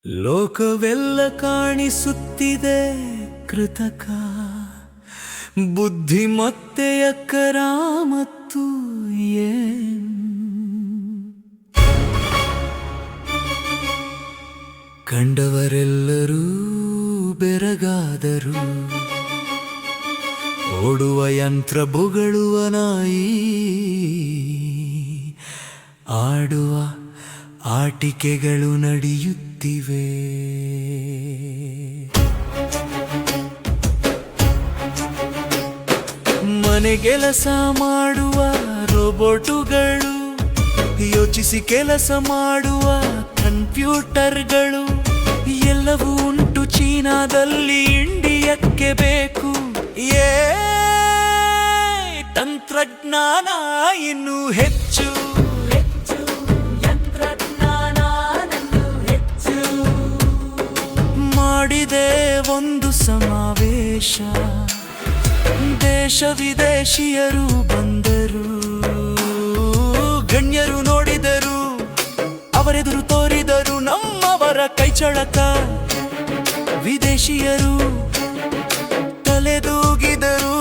ಲೋಕವೆಲ್ಲ ಕಾಣಿಸುತ್ತಿದೆ ಕೃತಕ ಬುದ್ಧಿಮತ್ತೆಯ ಕರಾಮತ್ತು ಕಂಡವರೆಲ್ಲರೂ ಬೆರಗಾದರು ಓಡುವ ಯಂತ್ರ ಬೊಗಳುವ ನಾಯಿ ಆಡುವ ಆಟಿಕೆಗಳು ನಡೆಯುತ್ತಿವೆ. ಮನೆ ಕೆಲಸ ಮಾಡುವ ರೋಬೋಟುಗಳು, ಯೋಚಿಸಿ ಕೆಲಸ ಮಾಡುವ ಕಂಪ್ಯೂಟರ್ಗಳು, ಎಲ್ಲವೂ ಉಂಟು ಚೀನಾದಲ್ಲಿ, ಇಂಡಿಯಕ್ಕೆ ಬೇಕು ತಂತ್ರಜ್ಞಾನ ಇನ್ನೂ ಹೆಚ್ಚು. ಮಾಡಿದೆ ಒಂದು ಸಮಾವೇಶ, ದೇಶ ವಿದೇಶಿಯರು ಬಂದರು, ಗಣ್ಯರು ನೋಡಿದರು, ಅವರೆದುರು ತೋರಿದರು ನಮ್ಮವರ ಕೈಚಳಕ. ವಿದೇಶಿಯರು ತಲೆದೂಗಿದರು,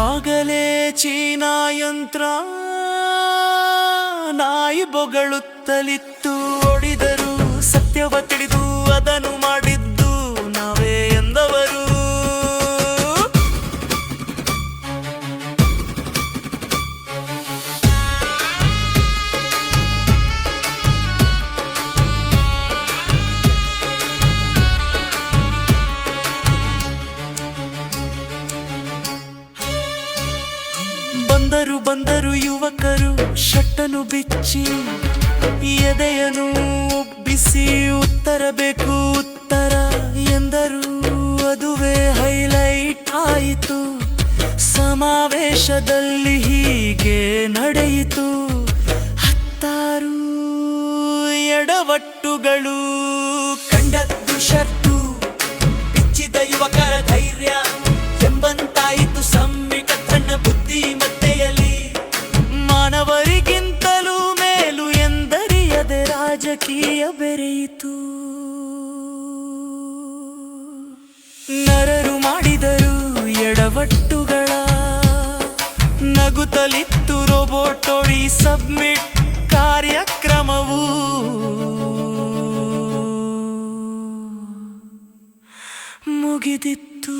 ಆಗಲೇ ಚೀನಾ ಯಂತ್ರ ನಾಯಿ ಬೊಗಳುತ್ತಲಿತ್ತು. ಓಡಿದರು, ಸತ್ಯವ ತಿಳಿದು ಅದನ್ನು ಮಾಡಿದ್ದು ನಾವೇ ಎಂದವರು. ಬಂದರು ಯುವಕರು ಶಟ್ಟನು ಬಿಚ್ಚಿ, ಎದೆಯನ್ನು ಒಬ್ಬಿಸಿ ಉತ್ತರ ಬೇಕು ಉತ್ತರ ಎಂದರು. ಅದುವೇ ಹೈಲೈಟ್ ಆಯಿತು. ಸಮಾವೇಶದಲ್ಲಿ ಹೀಗೆ ನಡೆಯಿತು. 10 ಎಡವಟ್ಟುಗಳು ಕಂಡದ್ದು ಶರ್ಟು, ಬಿಚ್ಚಿದ ಯುವಕರ ಧೈರ್ಯ ಎಂಬಂತಾಯಿತು. ಸಂಬಿಟ ತನ್ನ ಬುದ್ಧಿಮತ್ತೆಯಲ್ಲಿ ಮಾನವರಿಗಿಂತಲೂ ಮೇಲು ಎಂದರಿಯದೆ ರಾಜಕೀಯ ಬೆರೆಯಿತು. ನರರು ಮಾಡಿದರು ಎಡವಟ್ಟುಗಳ, ನಗುತ್ತಲಿತ್ತು ರೋಬೋಟೋಡಿ ಸಬ್ಮಿಟ್ ಕಾರ್ಯಕ್ರಮವು. ಮುಗಿದಿತ್ತು.